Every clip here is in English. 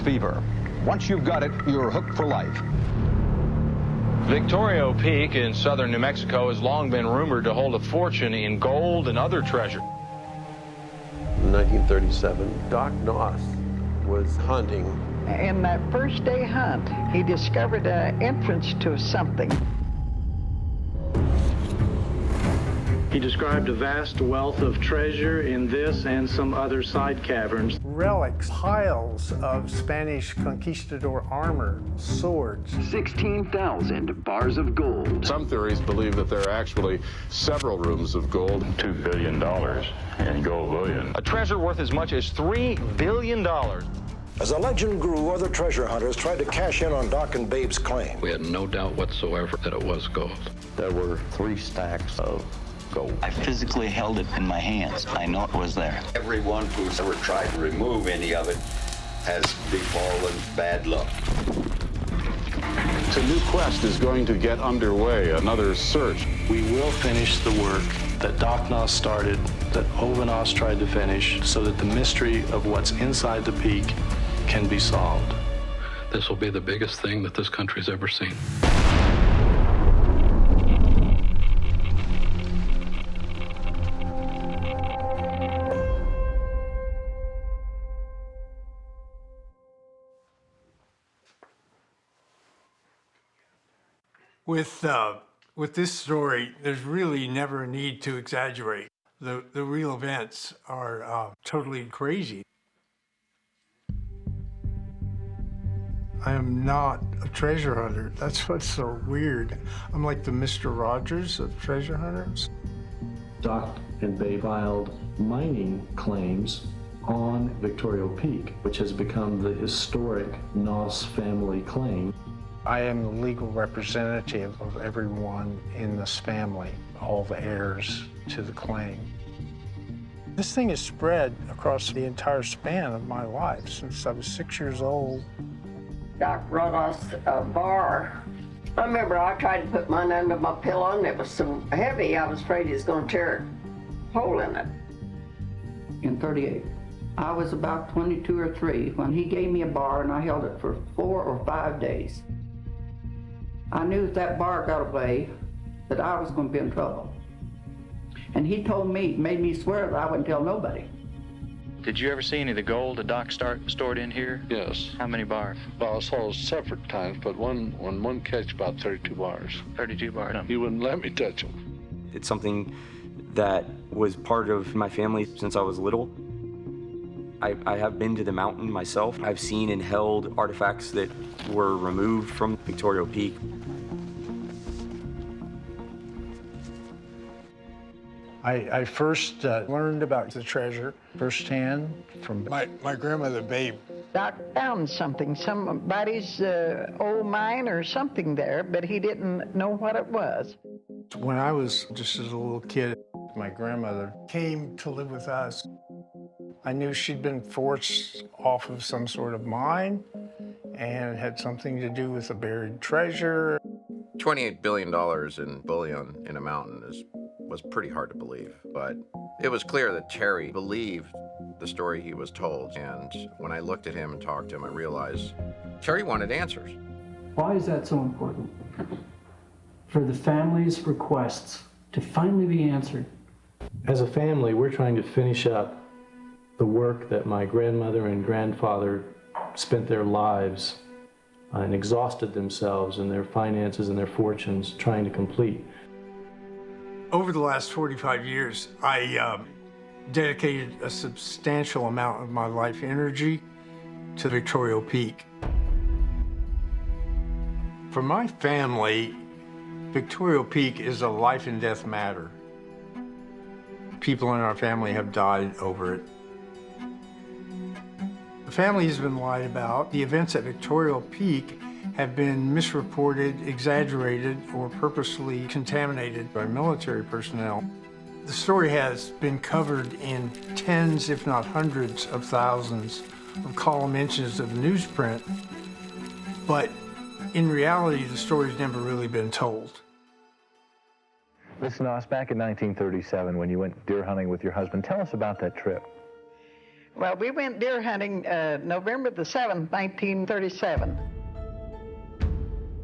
fever. Once you've got it, you're hooked for life. Victorio Peak in southern New Mexico has long been rumored to hold a fortune in gold and other treasure. In 1937, Doc Noss was hunting. In that first day hunt, he discovered an entrance to something. He described a vast wealth of treasure in this and some other side caverns. Relics, piles of Spanish conquistador armor, swords. 16,000 bars of gold. Some theories believe that there are actually several rooms of gold. $2 billion in gold bullion. A treasure worth as much as $3 billion. As the legend grew, other treasure hunters tried to cash in on Doc and Babe's claim. We had no doubt whatsoever that it was gold. There were 3 stacks of gold. I physically held it in my hands. I know it was there. Everyone who's ever tried to remove any of it has befallen bad luck. A new quest is going to get underway, another search. We will finish the work that Doc Noss started, that Ove Noss tried to finish, so that the mystery of what's inside the peak can be solved. This will be the biggest thing that this country's ever seen. With this story, there's really never a need to exaggerate. The real events are totally crazy. I am not a treasure hunter. That's what's so weird. I'm like the Mr. Rogers of treasure hunters. Doc and Babe filed mining claims on Victorio Peak, which has become the historic Noss family claim. I am the legal representative of everyone in this family, all the heirs to the claim. This thing has spread across the entire span of my life since I was 6 years old. Doc brought us a bar. I remember I tried to put mine under my pillow and it was so heavy I was afraid he was going to tear a hole in it. In 38. I was about 22 or 3 when he gave me a bar and I held it for 4 or 5 days. I knew if that bar got away that I was going to be in trouble. And he told me, made me swear that I wouldn't tell nobody. Did you ever see any of the gold that Doc stored in here? Yes. How many bars? Well, I saw separate times, but one catch about 32 bars. 32 bars. He wouldn't let me touch them. It's something that was part of my family since I was little. I have been to the mountain myself. I've seen and held artifacts that were removed from Victorio Peak. I first learned about the treasure firsthand from my grandmother, Babe. Doc found something, somebody's old mine or something there, but he didn't know what it was. When I was just a little kid, my grandmother came to live with us. I knew she'd been forced off of some sort of mine and it had something to do with a buried treasure. $28 billion in bullion in a mountain was pretty hard to believe, but it was clear that Terry believed the story he was told, and when I looked at him and talked to him, I realized Terry wanted answers. Why is that so important? For the family's requests to finally be answered. As a family, we're trying to finish up the work that my grandmother and grandfather spent their lives and exhausted themselves and their finances and their fortunes trying to complete. Over the last 45 years, I dedicated a substantial amount of my life energy to Victorio Peak. For my family, Victorio Peak is a life and death matter. People in our family have died over it. The family has been lied about. The events at Victorio Peak have been misreported, exaggerated, or purposely contaminated by military personnel. The story has been covered in tens, if not hundreds of thousands of column inches of newsprint, but in reality, the story's never really been told. Listen, Noss, back in 1937 when you went deer hunting with your husband, tell us about that trip. Well, we went deer hunting November the 7th, 1937.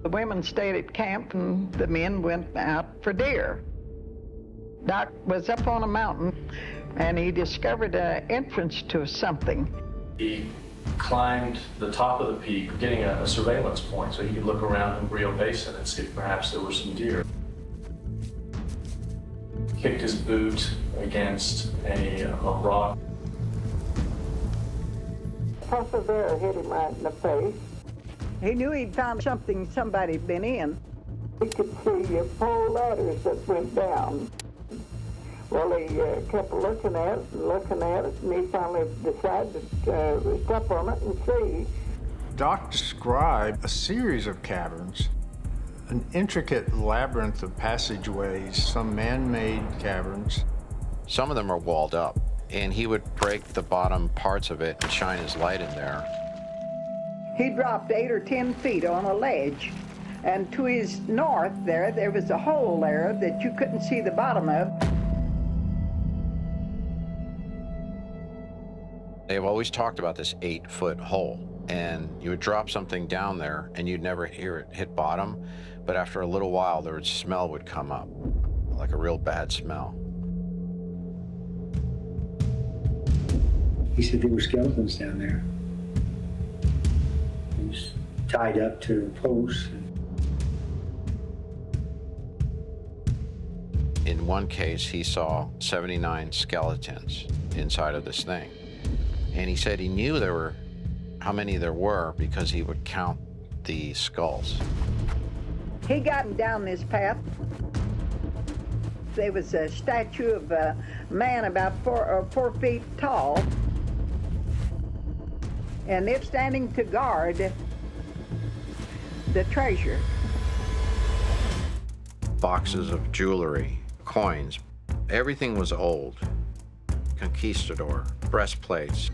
The women stayed at camp and the men went out for deer. Doc was up on a mountain and he discovered an entrance to something. He climbed the top of the peak, getting a surveillance point so he could look around Embrio Basin and see if perhaps there were some deer. Kicked his boot against a rock. A puff of air hit him right in the face. He knew he'd found something somebody'd been in. He could see 4 ladders that went down. Well, he kept looking at it and looking at it, and he finally decided to step on it and see. Doc described a series of caverns, an intricate labyrinth of passageways, some man-made caverns. Some of them are walled up, and he would break the bottom parts of it and shine his light in there. He dropped 8 or 10 feet on a ledge, and to his north there was a hole there that you couldn't see the bottom of. They've always talked about this 8-foot hole, and you would drop something down there and you'd never hear it hit bottom, but after a little while the smell would come up, like a real bad smell. He said there were skeletons down there. He was tied up to posts. In one case, he saw 79 skeletons inside of this thing. And he said he knew how many there were because he would count the skulls. He got him down this path. There was a statue of a man about 4 feet tall, and it's standing to guard the treasure. Boxes of jewelry, coins, everything was old. Conquistador, breastplates,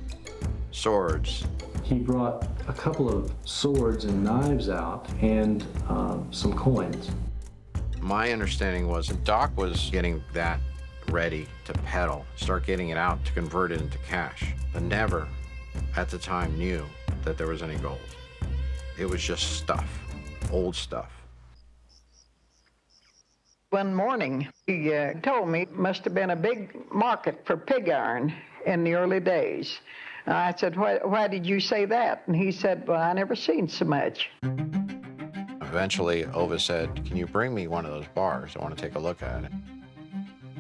swords. He brought a couple of swords and knives out and some coins. My understanding was that Doc was getting that ready to peddle, start getting it out to convert it into cash, but never at the time knew that there was any gold. It was just stuff, old stuff. One morning, he told me it must have been a big market for pig iron in the early days. I said, why did you say that? And he said, well, I never seen so much. Eventually, Ova said, can you bring me one of those bars? I want to take a look at it.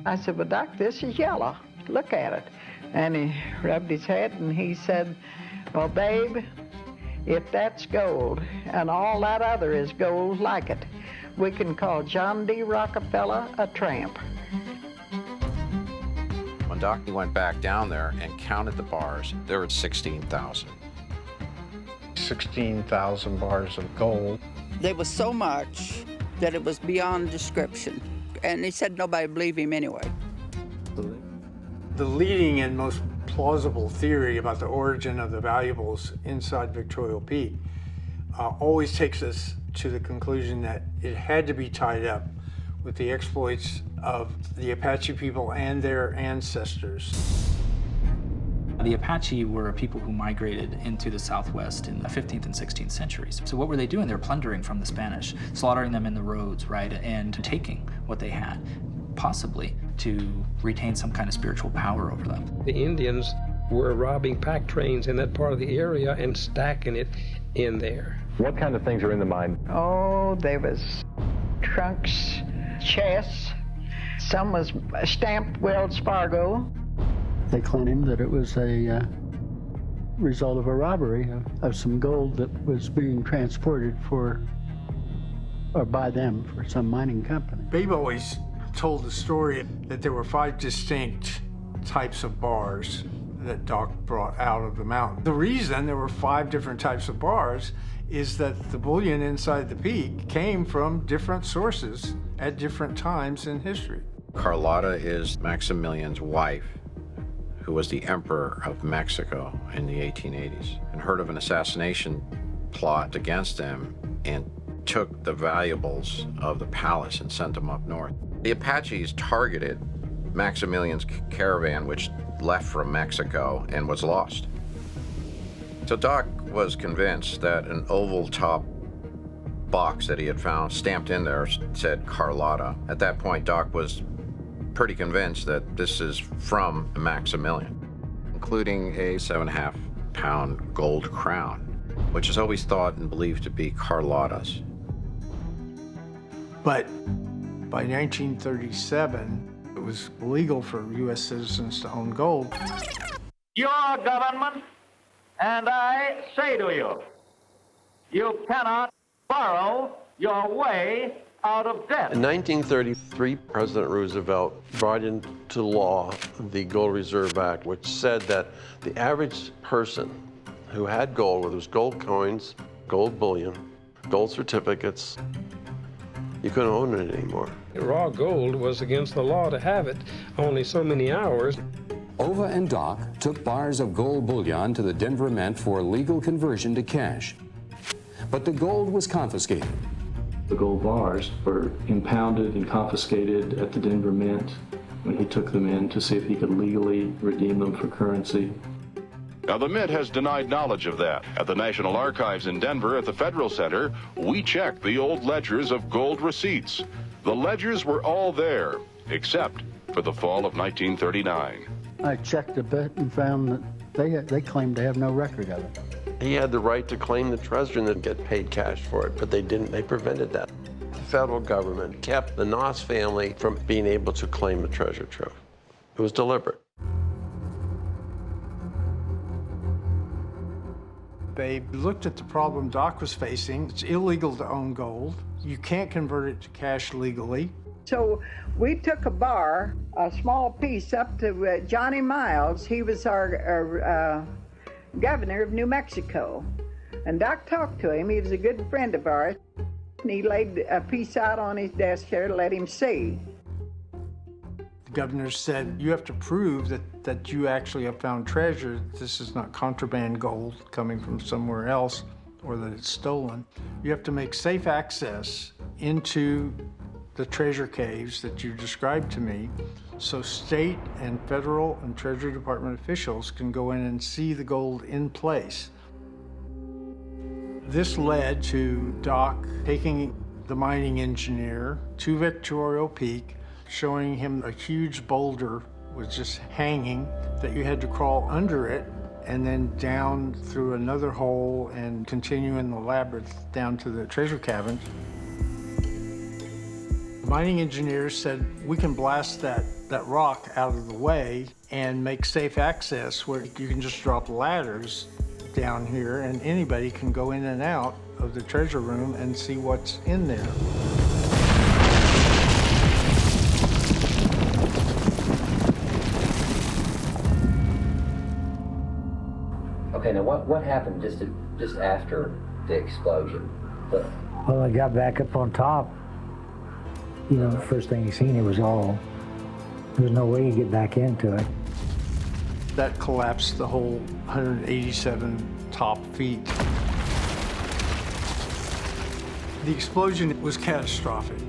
I said, well, Doc, this is yellow. Look at it. And he rubbed his head and he said, well, babe, if that's gold and all that other is gold like it, we can call John D. Rockefeller a tramp. When Doc went back down there and counted the bars, there were 16,000. 16,000 bars of gold. There was so much that it was beyond description. And he said nobody believed him anyway. The leading and most plausible theory about the origin of the valuables inside Victoria Peak always takes us to the conclusion that it had to be tied up with the exploits of the Apache people and their ancestors. The Apache were a people who migrated into the Southwest in the 15th and 16th centuries. So what were they doing? They were plundering from the Spanish, slaughtering them in the roads, right, and taking what they had, possibly to retain some kind of spiritual power over them. The Indians were robbing pack trains in that part of the area and stacking it in there. What kind of things are in the mine? Oh, there was trunks, chests. Some was stamped Wells Fargo. They claimed that it was a result of a robbery of some gold that was being transported by them for some mining company. Babe always told the story that there were 5 distinct types of bars that Doc brought out of the mountain. The reason there were 5 different types of bars is that the bullion inside the peak came from different sources at different times in history. Carlotta is Maximilian's wife, who was the emperor of Mexico in the 1880s, and heard of an assassination plot against him and took the valuables of the palace and sent them up north. The Apaches targeted Maximilian's caravan, which left from Mexico and was lost. So Doc was convinced that an oval top box that he had found stamped in there said Carlotta. At that point, Doc was pretty convinced that this is from Maximilian, including a 7.5-pound gold crown, which is always thought and believed to be Carlotta's. But by 1937, it was illegal for U.S. citizens to own gold. Your government, and I say to you, you cannot borrow your way out of debt. In 1933, President Roosevelt brought into law the Gold Reserve Act, which said that the average person who had gold, whether it was gold coins, gold bullion, gold certificates, you couldn't own it anymore. Raw gold was against the law to have it only so many hours. Ova and Doc took bars of gold bullion to the Denver Mint for legal conversion to cash. But the gold was confiscated. The gold bars were impounded and confiscated at the Denver Mint when he took them in to see if he could legally redeem them for currency. Now, the Mint has denied knowledge of that. At the National Archives in Denver at the Federal Center, we checked the old ledgers of gold receipts. The ledgers were all there, except for the fall of 1939. I checked a bit and found that they claimed to have no record of it. He had the right to claim the treasure and then get paid cash for it, but they didn't. They prevented that. The federal government kept the Noss family from being able to claim the treasure trove. It was deliberate. They looked at the problem Doc was facing. It's illegal to own gold. You can't convert it to cash legally. So we took a bar, a small piece, up to Johnny Miles. He was our governor of New Mexico. And Doc talked to him. He was a good friend of ours. And he laid a piece out on his desk here to let him see. The governor said, you have to prove that you actually have found treasure. This is not contraband gold coming from somewhere else or that it's stolen. You have to make safe access into the treasure caves that you described to me, so state and federal and Treasury Department officials can go in and see the gold in place. This led to Doc taking the mining engineer to Victoria Peak, showing him a huge boulder was just hanging, that you had to crawl under it and then down through another hole and continue in the labyrinth down to the treasure caverns. Mining engineers said, we can blast that rock out of the way and make safe access where you can just drop ladders down here and anybody can go in and out of the treasure room and see what's in there. Okay, now what happened just after the explosion? Well, I got back up on top. You know, the first thing you seen, it was all, there was no way you get back into it. That collapsed the whole 187 top feet. The explosion was catastrophic.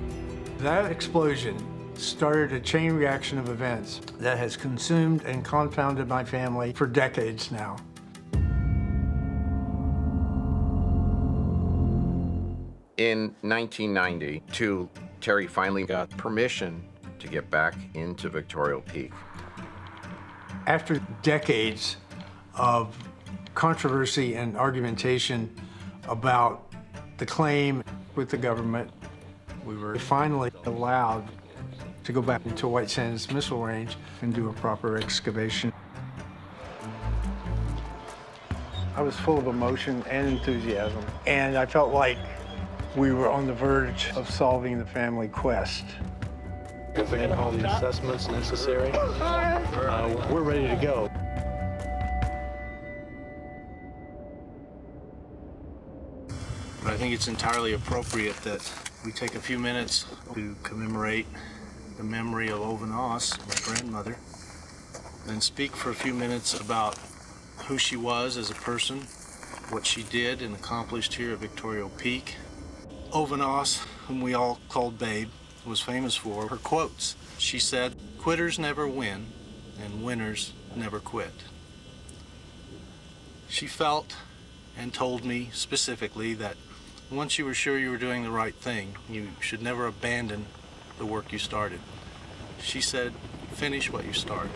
That explosion started a chain reaction of events that has consumed and confounded my family for decades now. In 1992, Terry finally got permission to get back into Victoria Peak. After decades of controversy and argumentation about the claim with the government, we were finally allowed to go back into White Sands Missile Range and do a proper excavation. I was full of emotion and enthusiasm, and I felt like we were on the verge of solving the family quest. If we get all the assessments necessary, we're ready to go. But I think it's entirely appropriate that we take a few minutes to commemorate the memory of Ova Noss, my grandmother, and speak for a few minutes about who she was as a person, what she did and accomplished here at Victoria Peak. Ova Noss, whom we all called Babe, was famous for her quotes. She said, quitters never win, and winners never quit. She felt and told me specifically that once you were sure you were doing the right thing, you should never abandon the work you started. She said, finish what you start.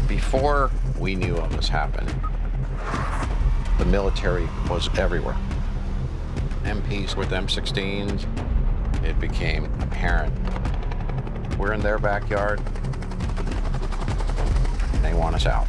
Before we knew of this happened, the military was everywhere. MPs with M16s, it became apparent. We're in their backyard, they want us out.